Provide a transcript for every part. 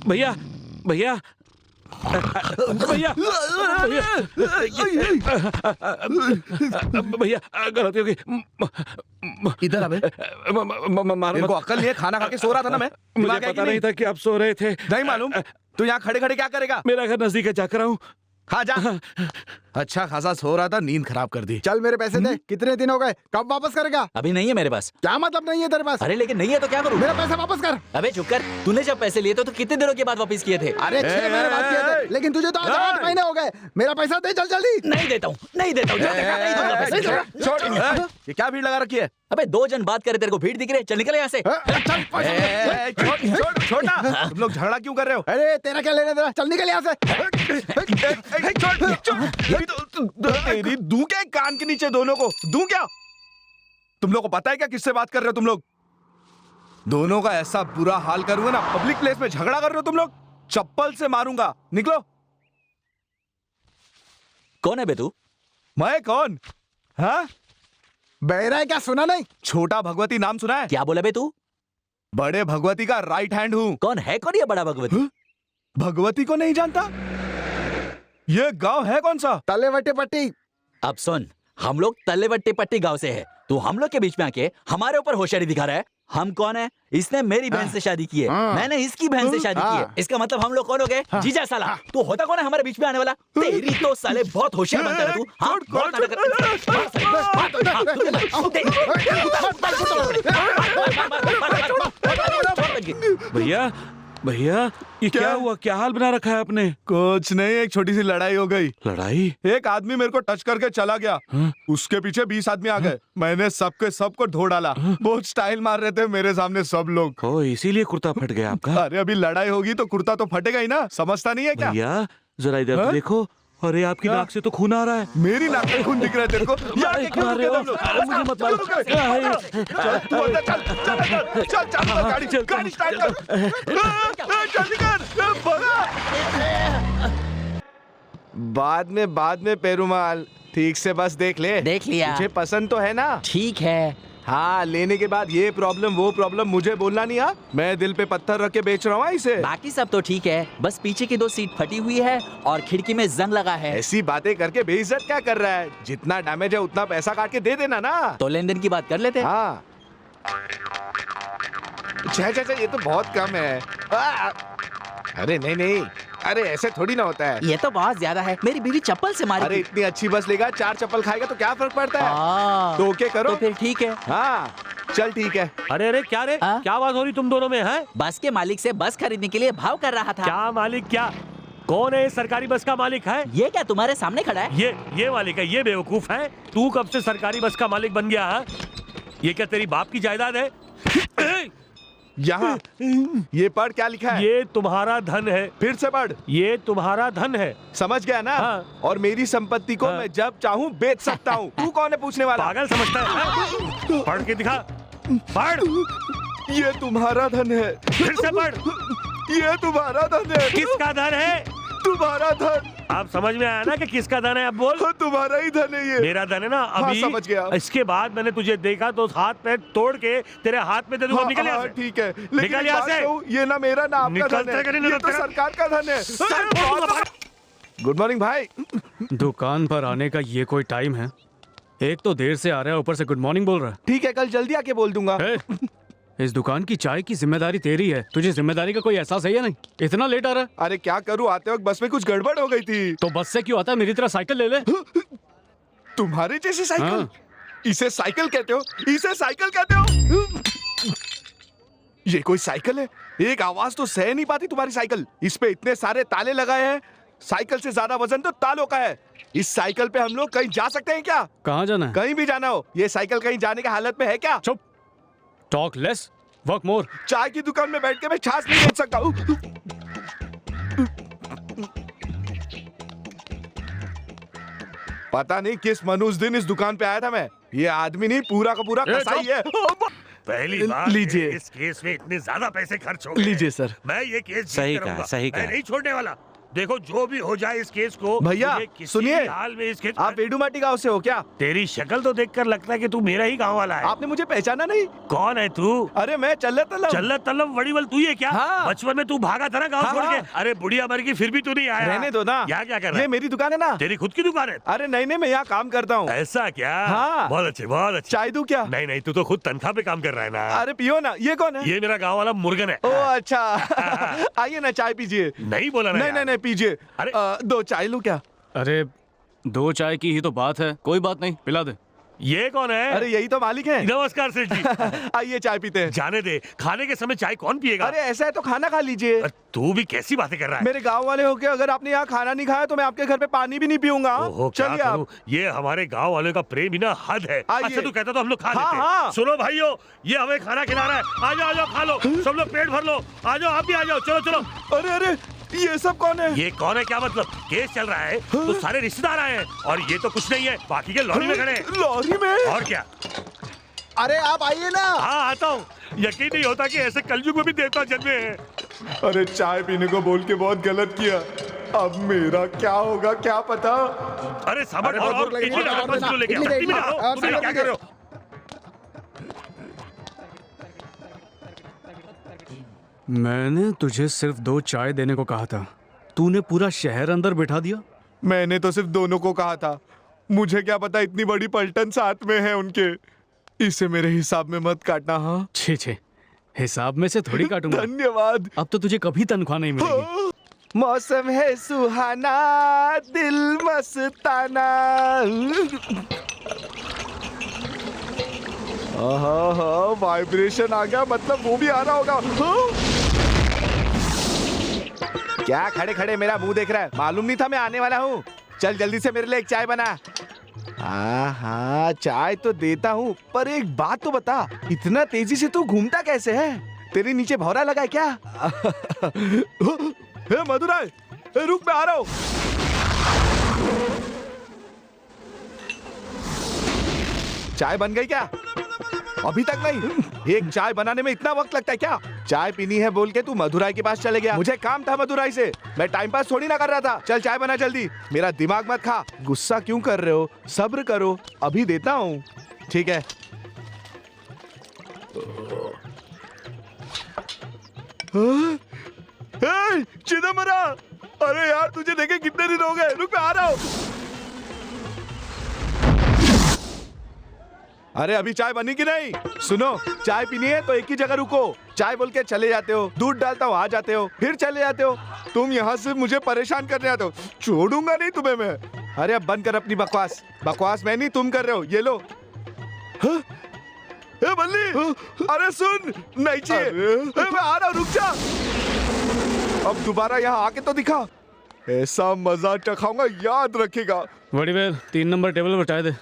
भैया भैया भैया भैया गलती हो गई। इधर आवे। मेरे को अक्ल नहीं है, खाना खा के सो रहा था ना मैं। मुझे पता नहीं था कि आप सो रहे थे। नहीं मालूम। तू यहाँ खड़े खड़े क्या करेगा? मेरा घर नजदीक है, जाकर आऊं। हाँ जा। अच्छा खासा सो रहा था, नींद खराब कर दी। चल मेरे पैसे दे। कितने दिन हो गए, कब वापस करेगा? अभी नहीं है मेरे पास। क्या मतलब नहीं है तेरे पास? अरे लेकिन नहीं है तो क्या करूं? मेरा पैसा वापस कर। अबे चुप कर। तूने जब पैसे लिए थे तो कितने दिनों के बाद वापस किए थे? अरे 6 महीने बाद किए थे, लेकिन तुझे तो आज 8 महीने हो गए। मेरा पैसा दे, चल जल्दी। नहीं देता हूँ, नहीं देता हूँ। नहीं दूंगा पैसे। छोड़। ये क्या भीड़ लगा रखी है? अबे 2 जन बात करे, तेरे को भीड़ दिख रही है? चल निकल यहाँ से। छोटा तुम लोग झगड़ा क्यों कर रहे हो? अरे तेरा क्या लेने देना, चल निकल यहाँ से। तेरी दूं क्या कान के नीचे दोनों को? दूं क्या? तुम लोग को पता है क्या किससे बात कर रहे हो तुम लोग? दोनों का ऐसा बुरा हाल करूंगा ना, पब्लिक प्लेस में झगड़ा कर रहे हो तुम लोग, चप्पल से मारूंगा। निकलो। कौन है बे तू? मैं कौन? हाँ बहरा है क्या, सुना नहीं? छोटा भगवती नाम सुना है? क्या बोला बे तू? बड़े भगवती का राइट हैंड हूँ। कौन है, कौन ये बड़ा भगवती? भगवती को नहीं जानता? ये गांव है कौन सा? तलेवटे पट्टी। अब सुन, हम लोग तलेवट्टी पट्टी गांव से है। तू हम लोग के बीच में आके हमारे ऊपर होशियारी दिखा रहा है। हम कौन है? इसने मेरी बहन से शादी की है, मैंने इसकी बहन से शादी की है। इसका मतलब हम लोग कौन हो गए? जीजा साला। तू होता कौन है हमारे बीच में आने वाला? तेरी तो साले बहुत होशियार बनता है तू। हाँ, बहुत नाटक भैया भैया ये क्या हुआ? क्या हाल बना रखा है आपने? कुछ नहीं, एक छोटी सी लड़ाई हो गई। लड़ाई? एक आदमी मेरे को टच करके चला गया। उसके पीछे 20 आदमी आ गए। मैंने सबके सबको ढो डाला। बहुत स्टाइल मार रहे थे मेरे सामने सब लोग। ओ, इसीलिए कुर्ता फट गया आपका? अरे अभी लड़ाई होगी तो कुर्ता तो फटेगा ही ना, समझता नहीं है क्या? भैया जरा इधर देखो। अरे आपकी नाक से तो खून आ रहा है। मेरी नाक में खून दिख रहा है तेरे को? अरे क्यों आ रहे हो? मुझे मत मारो। चल तू अंदर चल गाड़ी स्टार्ट कर। जल्दी कर भगा। बाद में पेरुमाल, ठीक से बस देख ले। देख लिया। मुझे पसंद तो है ना? ठीक है। हाँ, लेने के बाद ये प्रॉब्लम वो प्रॉब्लम मुझे बोलना नहीं। हाँ, मैं दिल पे पत्थर रख के बेच रहा हूँ इसे। बाकी सब तो ठीक है, बस पीछे की 2 सीट फटी हुई है और खिड़की में जंग लगा है। ऐसी बातें करके बेइज्जत क्या कर रहा है? जितना डैमेज है उतना पैसा काट के दे देना ना। तो लेन देन की बात कर लेते हैं। हाँ छह ये तो बहुत कम है। अरे नहीं, अरे ऐसे थोड़ी ना होता है। ये तो बहुत ज्यादा है। मेरी बीवी चप्पल से मारी। अरे इतनी अच्छी बस लेगा, 4 चप्पल खाएगा तो क्या फर्क पड़ता है? तो ओके करो। तो फिर ठीक है। हाँ चल ठीक है। अरे क्या रे? क्या बात हो रही तुम दोनों में है? बस के मालिक से बस खरीदने के लिए भाव कर रहा था। क्या मालिक? क्या कौन है? सरकारी बस का मालिक है? ये क्या तुम्हारे सामने खड़ा है? ये मालिक है? ये बेवकूफ है। तू कब से सरकारी बस का मालिक बन गया है? ये क्या तेरी बाप की जायदाद है? यहाँ ये पढ़ क्या लिखा है? ये तुम्हारा धन है। फिर से पढ़। ये तुम्हारा धन है। समझ गया ना? हाँ। और मेरी संपत्ति को मैं जब चाहूँ बेच सकता हूँ। तू कौन है पूछने वाला? पागल समझता है? पढ़ के दिखा। पढ़। ये तुम्हारा धन है। फिर से पढ़। ये तुम्हारा धन है। किसका धन है? तुम्हारा धन। आप समझ में आया ना कि किसका धन है? अब बोल। हाँ, तुम्हारा ही धन है ये। मेरा धन है ना? अभी हाँ, समझ गया। इसके बाद मैंने तुझे देखा तो हाथ पैर तोड़ के तेरे हाथ में दे दूंगा। निकल यहाँ से। ठीक है, निकल यहाँ से। ये ना मेरा ना आपका धन है, ये तो सरकार का धन है। गुड मॉर्निंग भाई। दुकान पर आने का ये कोई टाइम है? एक तो देर से आ रहा है, ऊपर से गुड मॉर्निंग बोल रहा है। ठीक है, कल जल्दी आके बोल दूंगा। इस दुकान की चाय की जिम्मेदारी तेरी है। तुझे जिम्मेदारी का कोई एहसास है या नहीं? इतना लेट आ रहा है। अरे क्या करूं, आते वक्त बस में कुछ गड़बड़ हो गई थी। तो बस से क्यों आता है? मेरी तरह साइकिल ले ले। तुम्हारी जैसी साइकिल? हाँ। इसे साइकिल कहते हो? इसे साइकिल कहते हो? ये कोई साइकिल है? एक आवाज तो सह नहीं पाती तुम्हारी साइकिल। इस पे इतने सारे ताले लगाए हैं। साइकिल से ज्यादा वजन तो तालों का है। इस साइकिल पे हम लोग कहीं जा सकते हैं क्या? कहाँ जाना है? कहीं भी जाना हो, ये साइकिल कहीं जाने की हालत में है क्या? चुप। Talk less, work more. चाय की दुकान में बैठ के मैं छाछ नहीं बेच सकता हूँ। पता नहीं किस मनुष्य दिन इस दुकान पे आया था मैं। ये आदमी नहीं, पूरा का पूरा कसाई है। पहली बार लीजिए। इस केस में इतने ज्यादा पैसे खर्च हो गए। लीजिए सर। मैं ये केस सही जीत कहा, करूंगा। सही मैं कहा। नहीं छोड़ने वाला। देखो जो भी हो जाए इस केस को भैया, मुझे किसी सुनिए, भी हाल में इस केस आप वेडुमाटी गांव से हो क्या? तेरी शक्ल तो देखकर लगता है कि तू मेरा ही गांव वाला है। आपने मुझे पहचाना नहीं? कौन है तू? अरे मैं चल्लत तलब। चल्लत तलब वड़ीवल तू ही है क्या? हाँ। बचपन में तू भागा था ना गांव हाँ, छोड़ के। हाँ। अरे बुढ़िया मर गई फिर भी तू नहीं आया। रहने दो ना। यहाँ क्या कर रहा ये है? मेरी दुकान है ना। तेरी खुद की दुकान है? अरे नहीं, मैं यहाँ काम करता हूँ। ऐसा क्या? हाँ। बहुत अच्छे, बहुत अच्छे। चाय दूं क्या? नहीं तू तो खुद तनख्वाह पे काम कर रहा है ना। अरे पियो ना। ये कौन है? ये मेरा गांव वाला मुर्गन है। ओ अच्छा। आइए ना, चाय पीजिए। नहीं बोला ना यार। नहीं पीजिए। अरे। 2 चाय लूं क्या? अरे 2 चाय की ही तो बात है, कोई बात नहीं, पिला दे। ये कौन है? अरे यही तो मालिक है। नमस्कार सेठ जी। आइए चाय पीते हैं। जाने दे, खाने के समय चाय कौन पिएगा? अरे ऐसा है तो खाना खा लीजिए। तू भी कैसी बातें कर रहा है? मेरे गांव वाले होके अगर आपने यहाँ खाना नहीं खाया तो मैं आपके घर पे पानी भी नहीं पीऊंगा। ओहो, क्या चलिए करूं? आप। ये हमारे गांव वालों का प्रेम ही ना हद है। आइए। अच्छा तू कहता तो हम लोग खा हाँ, लेते। हाँ। सुनो भाइयों, ये हमें खाना खिला रहा है। आ जाओ खा लो, सब लोग पेट भर लो। आ जाओ, आप भी आ जाओ, चलो। अरे ये सब कौन है? ये कौन है क्या मतलब? केस चल रहा है तो सारे रिश्तेदार आए हैं और ये तो कुछ नहीं है, बाकी के लॉरी में खड़े हैं। लॉरी में? और क्या? अरे आप आइए ना। हाँ आता हूँ। यकीन नहीं होता कि ऐसे कलयुग में भी देवता जन्मे हैं। अरे चाय पीने को बोल के बहुत गलत किया। अब मेरा क्या होगा क्या पता। अरे सामान अरे और बहुत भूख लगी, इडली और डालो, देना, किलो लेके आओ, इडली इडली देना, डालो। आप तुम यहाँ क्या लीजिए। कर रहे हो? मैंने तुझे सिर्फ 2 चाय देने को कहा था, तूने पूरा शहर अंदर बिठा दिया। मैंने तो सिर्फ दोनों को कहा था, मुझे क्या पता इतनी बड़ी पलटन साथ में है उनके। इसे मेरे हिसाब में मत काटना। हाँ छे हिसाब में से थोड़ी काटूंगा। धन्यवाद। अब तो तुझे कभी तनख्वाह नहीं मिलेगी। मौसम है सुहाना, दिल मस्ताना। वाइब्रेशन आ गया, मतलब वो भी आ रहा होगा। क्या खड़े खड़े मेरा मुंह देख रहा है? मालूम नहीं था मैं आने वाला हूँ। चल जल्दी से मेरे लिए एक चाय बना। हाँ चाय तो देता हूँ, पर एक बात तो बता, इतना तेजी से तू घूमता कैसे है? तेरे नीचे भौरा लगा है क्या? हे मधुराय, रुक मैं आ रहा हूँ। चाय बन गई क्या? अभी तक नहीं। एक चाय बनाने में इतना वक्त लगता है क्या? चाय पीनी है बोल के तू मधुराई के पास चले गया। मुझे काम था मधुराई से, मैं टाइम पास थोड़ी ना कर रहा था। चल चाय बना जल्दी। मेरा दिमाग मत खा। गुस्सा क्यों कर रहे हो? सब्र करो, अभी देता हूँ। ठीक है। चिदम्बरा, अरे यार तुझे देखे कितने दिन हो गए। रुक मैं आ रहा हूँ। अरे अभी चाय बनी कि नहीं? सुनो, चाय पीनी है तो एक ही जगह रुको। चाय बोल के चले जाते हो, दूध डालता हूँ आ जाते हो, फिर चले जाते हो। तुम यहाँ से मुझे परेशान करने आते हो। छोड़ूंगा नहीं तुम्हें मैं। अरे अब बंद कर अपनी बकवास। बकवास मैं नहीं, तुम कर रहे हो। ये लो। हाँ? ए बल्ली, अरे सुन, नहीं चाहिए। मैं आ रहा हूँ, रुक जा। अब दोबारा यहाँ आके तो दिखा। ऐसा मजा चखाऊंगा, याद रखेगा। वड़ीवेल 3 नंबर टेबल पर चाय दे।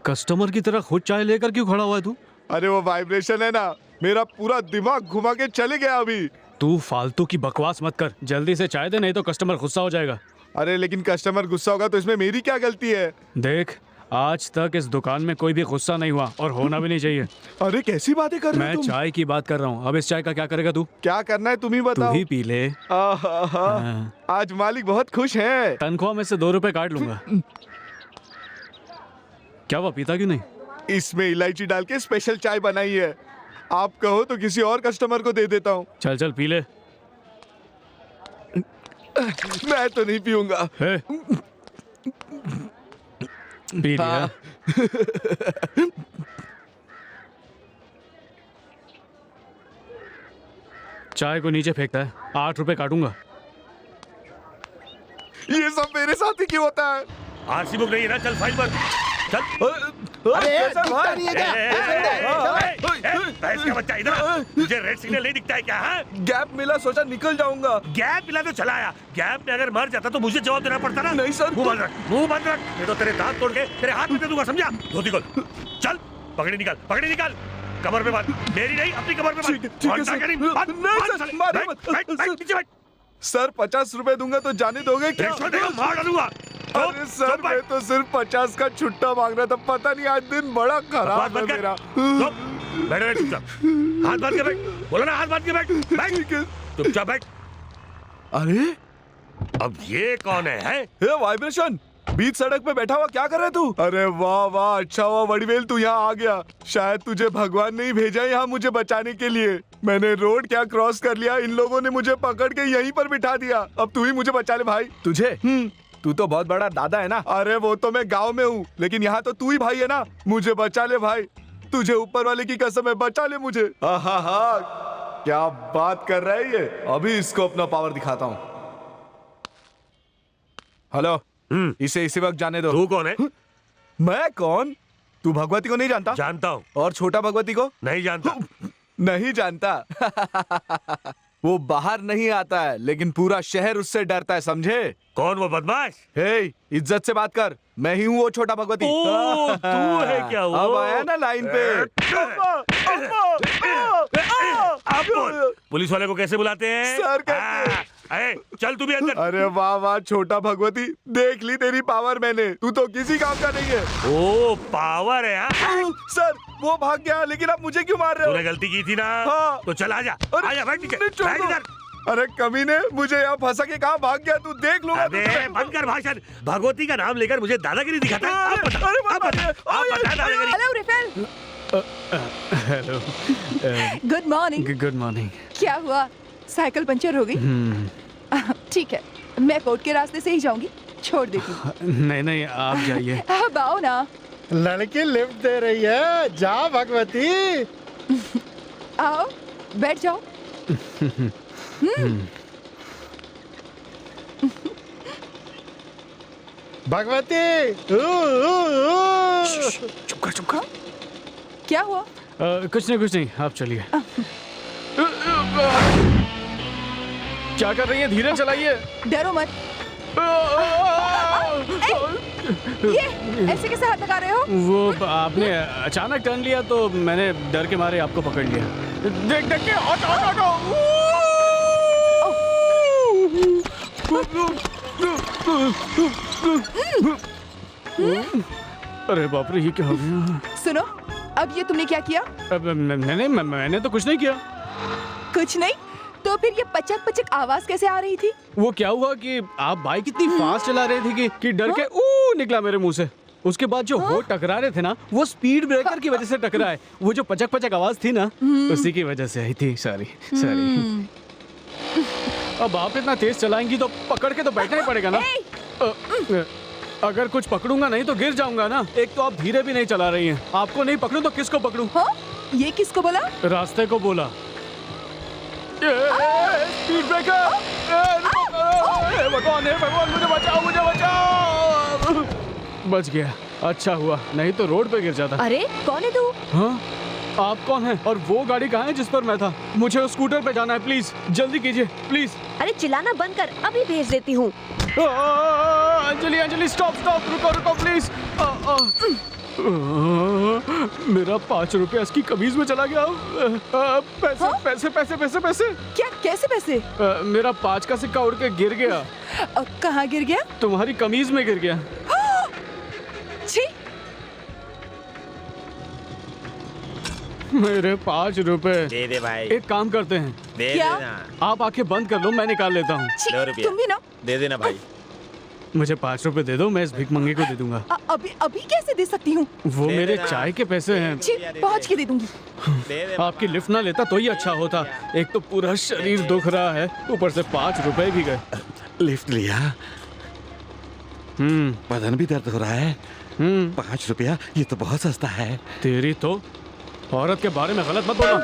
कस्टमर की तरह खुद चाय लेकर क्यों खड़ा हुआ है तू? अरे वो वाइब्रेशन है ना, मेरा पूरा दिमाग घुमा के चले गया अभी। तू फालतू की बकवास मत कर, जल्दी से चाय दे, नहीं तो कस्टमर गुस्सा हो जाएगा। अरे लेकिन कस्टमर गुस्सा होगा तो इसमें मेरी क्या गलती है? देख, आज तक इस दुकान में कोई भी गुस्सा नहीं हुआ और होना भी नहीं चाहिए। अरे कैसी बातें कर रहे मैं हो तुम? चाय की बात कर रहा हूँ। अब इस चाय का क्या करेगा तू? क्या करना है तुम ही तू बताओ। ही पी ले। हाँ। आज मालिक बहुत खुश है। तनख्वाह में से 2 रुपए काट लूंगा। क्या वो पीता क्यों नहीं? इसमें इलायची डाल के स्पेशल चाय बनाई है। आप कहो तो किसी और कस्टमर को दे देता हूँ। चल पी ले। मैं तो नहीं पीऊंगा। पी लिया। चाय को नीचे फेंकता है, 8 रुपए काटूंगा। ये सब मेरे साथ ही क्यों होता है? आरसी बुक नहीं है ना, चल फाइल पर चल। अरे दिखता नहीं है क्या? भैंस का बच्चा, इधर तुझे रेड सिग्नल नहीं दिखता है क्या? हाँ? गैप मिला, सोचा निकल जाऊंगा। गैप मिला तो चलाया। गैप में अगर मर जाता तो मुझे जवाब देना पड़ता ना। नहीं सर। मुंह बंद रख, मुंह बंद रख, नहीं तो तेरे दांत तोड़ के तेरे हाथ में दे दूंगा, समझा? धोती खोल, चल पगड़ी निकाल, पगड़ी निकाल, कमर पे बांध। मेरी नहीं, अपनी कमर पे बांध। ठीक है सर। नहीं सर, मारिए मत। बैठ, नीचे बैठ। सर 50 रुपए दूंगा तो जाने दोगे क्या? रिश्वत देगा, मार डालूंगा। अरे सर मैं तो सिर्फ 50 का छुट्टा मांग रहा था। पता नहीं आज दिन बड़ा खराब है मेरा। बैठ चुपचाप, हाथ बांध के बैठ। बोला ना हाथ बांध के बैठ। ठीक है। चुपचाप बैठ। अरे अब ये कौन है? ये वाइब्रेशन बीच सड़क पे बैठा हुआ क्या कर रहा है तू? अरे वाह वाह, अच्छा हुआ वड़ीवेल तू यहाँ आ गया। शायद तुझे भगवान ने ही भेजा यहाँ मुझे बचाने के लिए। मैंने रोड क्या क्रॉस कर लिया, इन लोगों ने मुझे पकड़ के यहीं पर बिठा दिया। अब तू ही मुझे बचा ले भाई। तुझे तू तो बहुत बड़ा दादा है ना। अरे वो तो मैं गाँव में हूँ, लेकिन यहाँ तो तू ही भाई है ना। मुझे बचा ले भाई, तुझे ऊपर वाले की कसम है, बचा ले मुझे। हा क्या बात कर रहा है ये। अभी इसको अपना पावर दिखाता हूँ। हेलो, इसे इसी वक्त जाने दो। तू कौन है? मैं कौन? तू भगवती को नहीं जानता? जानता हूँ। और छोटा भगवती को? नहीं जानता। नहीं जानता। वो बाहर नहीं आता है, लेकिन पूरा शहर उससे डरता है, समझे? कौन वो बदमाश? हे, इज्जत से बात कर। मैं ही हूँ वो छोटा भगवती। ओ, तू है क्या वो? अब आया ना लाइन पे। अब बोल, पुलिस वाले को कैसे बुलाते हैं? सर कहते हैं। अरे चल तू भी अंदर। अरे वाह वाह छोटा भगवती, देख ली तेरी पावर मैंने। तू तो किसी काम का नहीं है। ओ पावर है हाँ? सर वो भाग गया, लेकिन आप मुझे क्यों मार रहे हो? तूने गलती की थी ना। हाँ। तो चल आजा। अरे, आजा बैठ नीचे। नहीं, छोड़ बैठ दो। इधर। अरे कमीने, मुझे यहाँ फंसा के कहाँ भाग गया? तू देख लूंगा अबे बंद कर भाषण। भगवती का नाम लेकर मुझे दादागिरी दिखाता है। अब बता, अरे, अब बता, अब बता दादागिरी। Hello Reiffel. Hello. Good morning. Good morning. क्या हुआ, साइकिल पंचर हो गई? ठीक है, मैं कोर्ट के रास्ते से ही जाऊंगी, छोड़ देती हूँ। नहीं नहीं, आप जाइए। अब आओ ना। लड़की लिफ्ट दे रही है, जा भगवती। आओ बैठ जाओ। भगवती। चुप कर। क्या हुआ? कुछ नहीं, आप चलिए। क्या कर रही है? धीरे चलाइए। डरो मत। ये ऐसे कैसे हाथ लगा रहे हो? वो आपने अचानक टर्न लिया तो मैंने डर के मारे आपको पकड़ लिया। देख के ऑटो। अरे बाप रे, ये क्या हो गया? सुनो, अब ये तुमने क्या किया? नहीं, मैंने तो कुछ नहीं किया। कुछ नहीं? तो फिर ये पचक पचक आवाज कैसे आ रही थी? वो क्या हुआ कि आप बाइक इतनी फास्ट चला रहे थे कि डर के निकला मेरे मुंह से। उसके बाद जो वो टकरा रहे थे ना, वो स्पीड ब्रेकर की वजह से टकराए। वो जो पचक पचक आवाज थी ना, उसी की वजह से आई थी। सॉरी। अब आप इतना तेज चलाएंगी तो पकड़ के तो बैठना ही पड़ेगा ना। अगर कुछ पकड़ूंगा नहीं तो गिर जाऊंगा ना। एक तो आप धीरे भी नहीं चला रही हैं। आपको नहीं पकड़ूं तो किसको पकड़ूं? हाँ? ये किसको बोला? रास्ते को बोला। Speed breaker! भगवान मुझे बचाओ। बच गया, अच्छा हुआ, नहीं तो रोड पे गिर जाता। अरे कौन है तू? हाँ? आप कौन हैं? और वो गाड़ी कहाँ है जिस पर मैं था? मुझे उस स्कूटर पे जाना है, प्लीज जल्दी कीजिए प्लीज। अरे चिल्लाना बंद कर, अभी भेज देती हूँ। अंजलि स्टॉप, रुको प्लीज। मेरा 5 रुपया इसकी कमीज में चला गया। पैसे। क्या? कैसे पैसे? मेरा 5 का सिक्का उड़ के गिर गया। कहाँ गिर गया? तुम्हारी कमीज में गिर गया। छी! मेरे 5 रुपए। दे दे भाई। एक काम करते हैं, दे क्या? देना। आप आंखें बंद कर लो, मैं निकाल लेता हूँ। छी, 2 रुपया। तुम भी ना। दे देना भाई। मुझे 5 रुपए दे दो, मैं इस भिखमंगे को दे दूंगा। अभी कैसे दे सकती हूँ? वो दे मेरे देना। चाय के पैसे हैं। छी, पहुँच के दे दूंगी। दे दे। आपकी लिफ्ट ना लेता तो ही अच्छा होता। एक तो पूरा शरीर दुख रहा है, ऊपर से 5 रुपए भी गए। लिफ्ट लिया, बदन भी दर्द हो रहा है। 5 रुपया, ये तो बहुत सस्ता है। तेरी तो औरत के बारे में गलत मत बोलो।